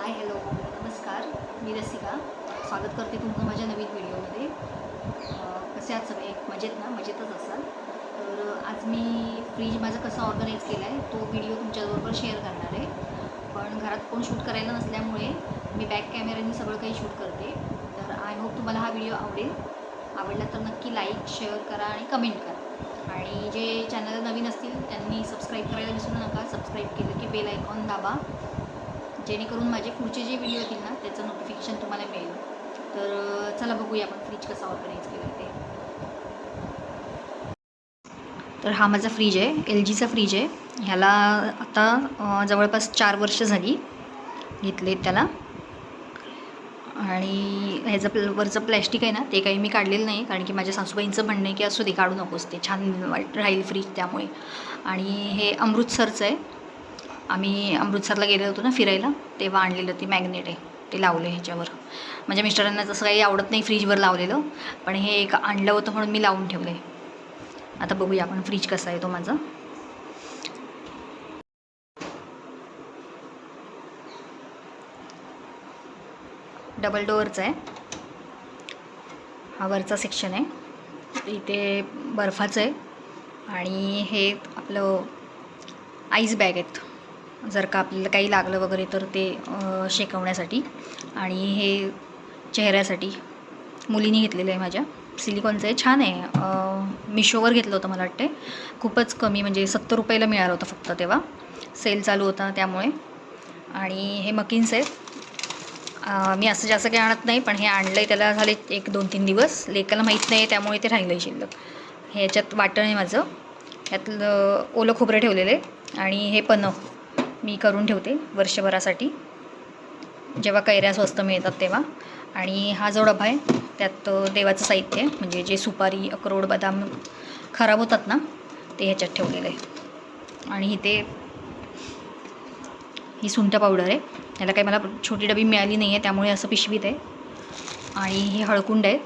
Hi hello नमस्कार. मी रसिका स्वागत करते तुमचं माझ्या नवीन व्हिडिओमध्ये. कसे आहात सगळे? मजेत ना? मजेतच असाल. तर आज मी फ्रीज माझा कसा ऑर्गनाईज केला आहे तो व्हिडिओ तुमच्याबरोबर शेअर करणार आहे. पण घरात कोण शूट करायला नसल्यामुळे मी बॅक कॅमेऱ्याने सगळं काही शूट करते. तर आय होप तुम्हाला हा व्हिडिओ आवडला तर नक्की लाईक शेअर करा आणि कमेंट करा. आणि जे चॅनलला नवीन असतील त्यांनी सबस्क्राईब करायला विसरू नका. सबस्क्राईब केलं की बेल आयकॉन दाबा, जेणेकरून माझे पुढचे जे व्हिडिओ येतील ना त्याचं नोटिफिकेशन तुम्हाला मिळेल. तर चला बघूया आपण फ्रीज कसा ऑर्गनाईज केला ते. तर हा माझा फ्रीज आहे, LGचा फ्रीज आहे. ह्याला आता जवळपास 4 वर्ष झाली घेतले त्याला. आणि ह्याचं वरचं प्लॅस्टिक आहे ना ते काही मी काढलेलं नाही, कारण की माझ्या सासूबाईंचं म्हणणं आहे की असू दे काढू नकोस, ते छान राहील फ्रीज त्यामुळे. आणि हे अमृतसरचं आहे. आम्ही अमृतसरला गेलो होतो ना फिरायला, तेव्हा आणलेलं ते मॅग्नेट आहे, ते लावलं ह्याच्यावर. माझ्या मिस्टरांना तसं काही आवडत नाही फ्रीजवर लावलेलं, पण हे एक आणलं होतं म्हणून मी लावून ठेवलं आहे. आता बघूया आपण फ्रीज कसा आहे तो माझा. डबल डोअरचा आहे हा. वरचा सेक्शन आहे, इथे बर्फाचं आहे. आणि हे आपलं आईस बॅग आहेत, जर का आपल्याला काही लागलं वगैरे तर ते शेकवण्यासाठी. आणि हे चेहऱ्यासाठी मुलीने घेतलेलं आहे माझ्या, सिलिकॉनचं आहे, छान आहे. मिशोवर घेतलं होतं मला वाटते, खूपच कमी म्हणजे 70 रुपयाला मिळालं होतं फक्त, तेव्हा सेल चालू होता त्यामुळे. आणि हे मकिन्स आहेत. मी असं जास्त काही आणत नाही, पण हे आणलं आहे त्याला झाले 1-2-3 दिवस. लेकाला माहीत नाही त्यामुळे ते राहिलं आहे शिल्लक. ह्याच्यात वाटण आहे माझं, ह्यातलं ओलं खोबरं ठेवलेलं आहे. आणि हे पन्हं मी करून ठेवते वर्षभरासाठी, जेव्हा कैऱ्या स्वस्त मिळतात तेव्हा. आणि हा जो डबा आहे त्यात देवाचं साहित्य आहे, म्हणजे जे सुपारी, अक्रोड, बदाम खराब होतात ना ते ह्याच्यात ठेवलेलं आहे. आणि इथे ही सुंठ पावडर आहे, ह्याला काही मला छोटी डबी मिळाली नाही आहे त्यामुळे असं पिशवीत आहे. आणि हे हळकुंड आहे,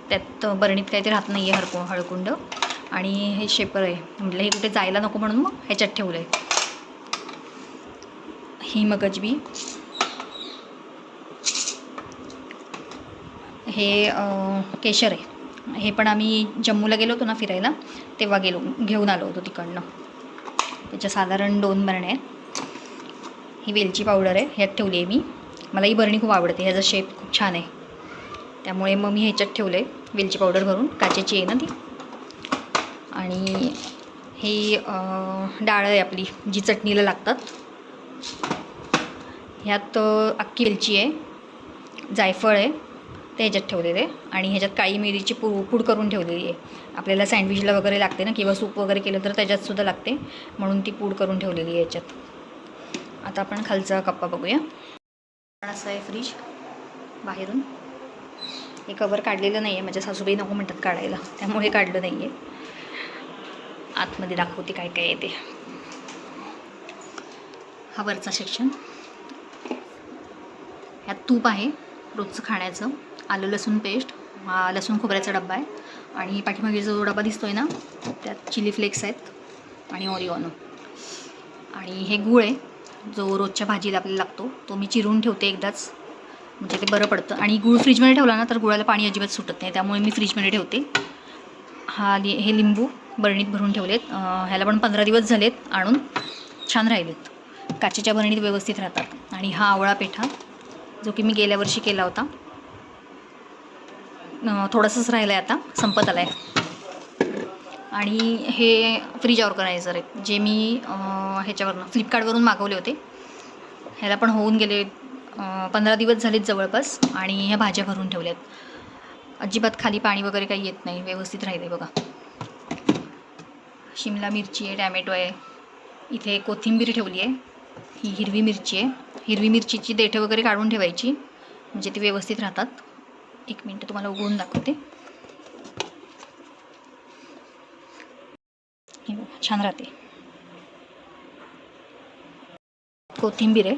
त्यात बरणीत काही ते राहत नाही आहे हळकुंड. आणि हे शेपर आहे, म्हटलं हे कुठे जायला नको म्हणून मग ह्याच्यात ठेवलं आहे. ही मगजबी, हे केशर आहे. हे पण आम्ही जम्मूला गेलो होतो ना फिरायला तेव्हा घेऊन आलो होतो तिकडनं. त्याच्या साधारण 2 बरण्या आहेत. ही वेलची पावडर आहे, ह्यात ठेवली आहे मी. मला ही बरणी खूप आवडते, ह्याचा शेप खूप छान आहे त्यामुळे मग मी ह्याच्यात ठेवलं आहे वेलची पावडर भरून. काचेची आहे ना ती. आणि ही डाळ आहे आपली जी चटणीला लागतात. ह्यात अख्खी वेलची आहे, जायफळ आहे, ते ह्याच्यात ठेवलेलं आहे. आणि ह्याच्यात काळी मिरीची पूड करून ठेवलेली आहे. आपल्याला सँडविचला वगैरे लागते ना, किंवा सूप वगैरे केलं तर त्याच्यातसुद्धा लागते, म्हणून ती पूड करून ठेवलेली आहे याच्यात. आता आपण खालचा कप्पा बघूया. पण असं आहे फ्रीज बाहेरून. हे कवर काढलेलं नाही आहे, माझ्या सासूबाई नको म्हणतात काढायला त्यामुळे काढलं नाही आहे. आतमध्ये दाखवते काय काय येते. हा वरचा सेक्शन, ह्यात तूप आहे रोजचं खाण्याचं, आलं लसूण पेस्ट, हा लसूण खोबऱ्याचा डब्बा आहे. आणि पाठीमागे जो डबा दिसतोय ना त्यात चिली फ्लेक्स आहेत आणि ऑरिगॅनो. आणि हे गूळ आहे जो रोजच्या भाजीला आपल्याला लागतो, तो मी चिरून ठेवते एकदाच, म्हणजे ते बरं पडतं. आणि गूळ फ्रीजमध्ये ठेवला ना तर गुळाला पाणी अजिबात सुटत नाही, त्यामुळे मी फ्रीजमध्ये ठेवते. हे लिंबू बरणीत भरून ठेवलेत, ह्याला पण 15 दिवस झालेत आणून, छान राहिलेत, काचेच्या बरणीत व्यवस्थित राहतात. आणि हा आवळा पेठा जो की मी गेल्या वर्षी केला होता, थोडंसंच राहिलं आहे आता, संपत आला आहे. आणि हे फ्रीज ऑर्गनायझर आहेत जे मी ह्याच्यावरून फ्लिपकार्टवरून मागवले होते. ह्याला पण होऊन गेले 15 दिवस झालेत जवळपास. आणि ह्या भाज्या भरून ठेवल्यात, अजिबात खाली पाणी वगैरे काही येत नाही, व्यवस्थित राहिले बघा. शिमला मिरची आहे, टॅमॅटो आहे, इथे कोथिंबीर ठेवली आहे, ही हिरवी मिरची आहे. हिरवी मिरचीची देठं वगैरे काढून ठेवायची म्हणजे ती व्यवस्थित राहतात. 1 मिनटं तुम्हाला उघडून दाखवते. हे बघा छान राहते. कोथिंबीर आहे,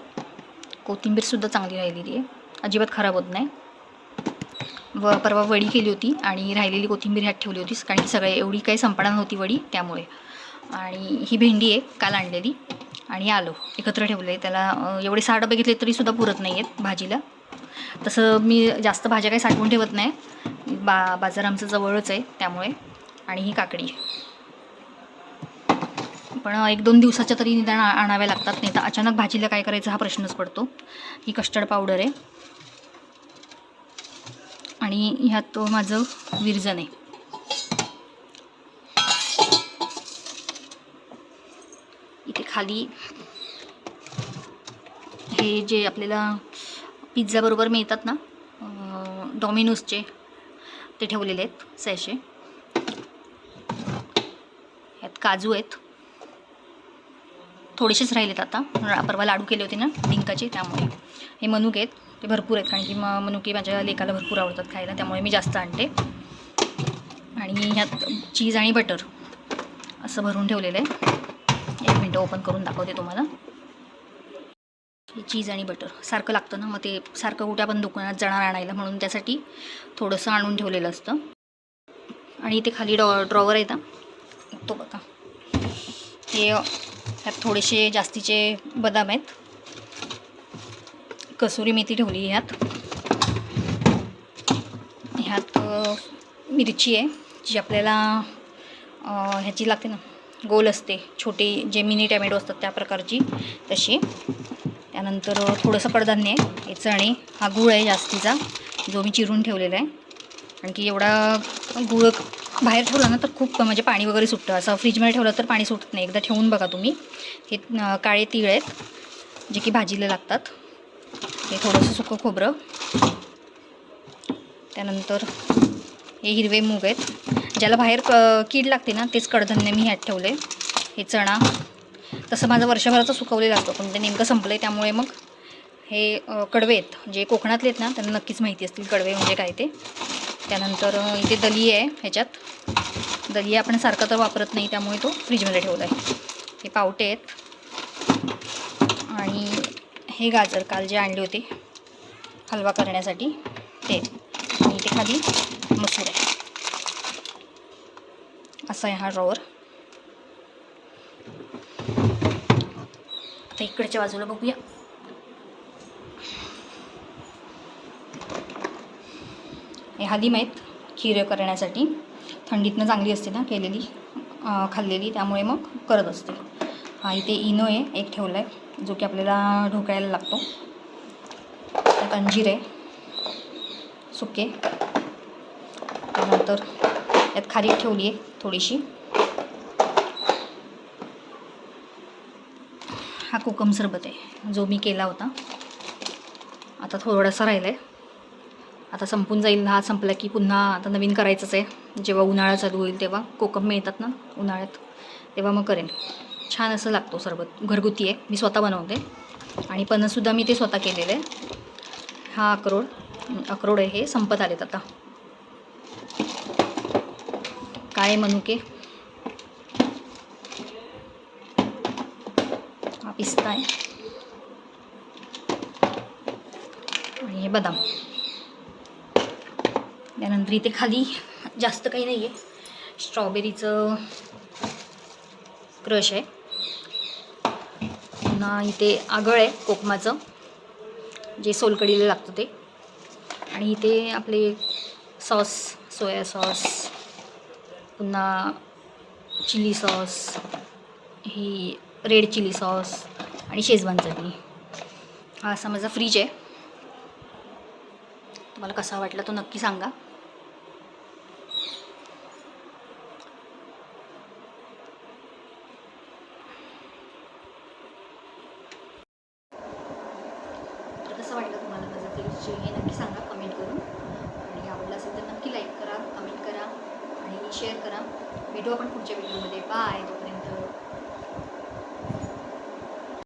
कोथिंबीरसुद्धा चांगली राहिलेली आहे, अजिबात खराब होत नाही. परवा वडी केली होती आणि राहिलेली कोथिंबीर ह्यात ठेवली होती, कारण की सगळे एवढी काही संपणार नव्हती वडी त्यामुळे. आणि ही भेंडी आहे काल आणलेली, आणि आलं एकत्र ठेवलं आहे. त्याला एवढे 6 डबे घेतले तरीसुद्धा पुरत नाही आहेत भाजीला. तसं मी जास्त भाज्या काही साठवून ठेवत नाही. बाजार आमचं जवळच आहे त्यामुळे. आणि ही काकडी पण 1-2 दिवसाच्या तरी निदान आणाव्या लागतात, नाही तर अचानक भाजीला काय करायचं हा प्रश्नच पडतो. ही कस्टर्ड पावडर आहे आणि ह्यात माझं विरजण आहे. इथे खाली हे जे आपल्याला पिझ्झाबरोबर मिळतात ना डॉमिनोजचे, ते ठेवलेले आहेत सॅशे. ह्यात काजू आहेत, थोडेसेच राहिलेत आता. परवा लाडू केले होते ना डिंकाचे, त्यामुळे. हे मनुके आहेत, ते भरपूर आहेत कारण की मनुके माझ्या लेकाला भरपूर आवडतात खायला, त्यामुळे मी जास्त आणते. आणि ह्यात चीज आणि बटर असं भरून ठेवलेलं आहे. 1 मिनटं ओपन करून दाखवते तुम्हाला. चीज आणि बटर सारखं लागतं ना, मग ते सारखं कुठे आपण दुकानात जाणार आणायला, म्हणून त्यासाठी थोडंसं आणून ठेवलेलं असतं. आणि इथे खाली ड्रॉवर आहे ना, तो बघा. हे ह्यात थोडेसे जास्तीचे बदाम आहेत. कसुरी मेथी ठेवली ह्यात. ह्यात मिरची आहे जी आपल्याला ह्याची लागते ना, गोल असते, छोटे जे मिनी टॅमॅटो असतात त्या प्रकारची, तशी. त्यानंतर थोडंसं कडधान्य आहे, हे चणे. हा गूळ आहे जास्तीचा जो मी चिरून ठेवलेला आहे. आणखी एवढा गूळ बाहेर ठेवला ना तर खूप म्हणजे पाणी वगैरे सुटतं. असं फ्रीजमध्ये ठेवलं तर पाणी सुटत नाही. एकदा ठेवून बघा तुम्ही. हे काळे तीळ आहेत जे की भाजीला लागतात. हे थोडंसं सुकं खोबरं. त्यानंतर हे हिरवे मूग आहेत, ज्याला बाहेर कीड लागते ना तेच कडधान्य मी ह्यात ठेवले. हे चणा. तसं माझं वर्षभराचं सुकवलेलं असतं, पण ते नेमकं संपलं आहे, त्यामुळे मग हे कडवे आहेत. जे कोकणातले आहेत ना त्यांना नक्कीच माहिती असतील कडवे म्हणजे काय ते. त्यानंतर इथे दलिया आहे. ह्याच्यात दलिया आपण सारखा तर वापरत नाही, त्यामुळे तो फ्रीजमध्ये ठेवला आहे. हे पावटे आहेत. आणि हे गाजर काल जे आणले होते हलवा करण्यासाठी ते. आणि इथे खाली मसूर आहे. असा आहे हा ड्रॉवर. आता इकडच्या बाजूला बघूया. हे हलीम आहेत खीर करण्यासाठी. थंडीतनं चांगली असते ना केलेली, खाल्लेली, त्यामुळे मग करत असते. हा इथे इनो आहे एक ठेवला आहे जो की आपल्याला ढोकळ्याला लागतो. त्यात अंजीर आहे सुके. त्यानंतर यात खारीक ठेवली आहे थोडीशी. हा कोकम सरबत आहे जो मी केला होता. आता थोडासा राहिला आहे, आता संपून जाईल. हा संपला की पुन्हा आता नवीन करायचंच आहे. जेव्हा उन्हाळा चालू होईल तेव्हा कोकम मिळतात ना उन्हाळ्यात, तेव्हा मग करेन. छान असं लागतो सरबत. घरगुती आहे, मी स्वतः बनवते. आणि पणससुद्धा मी ते स्वतः केलेलं आहे. हा अक्रोड आहे. हे संपत आलेत आता. काळे मनुके. हा पिस्ता आहे. आणि हे बदाम. त्यानंतर इथे खाली जास्त काही नाही आहे. स्ट्रॉबेरीचं क्रश आहे. पुन्हा इथे आगळ आहे कोकमाचं जे सोलकडीला लागतं ते. आणि इथे आपले सॉस, सोया सॉस, पुन्हा चिली सॉस, ही रेड चिली सॉस आणि शेजवान चटणी. हा असा माझा फ्रीज आहे. तुम्हाला कसा वाटला तो नक्की सांगा. कसं वाटलं तुम्हाला माझं फ्रीज हे नक्की सांगा कमेंट करून. आणि आवडलं असेल तर नक्की लाईक करा, कमेंट करा आणि शेअर करा. भेटू आपण पुढच्या व्हिडिओमध्ये. बाय.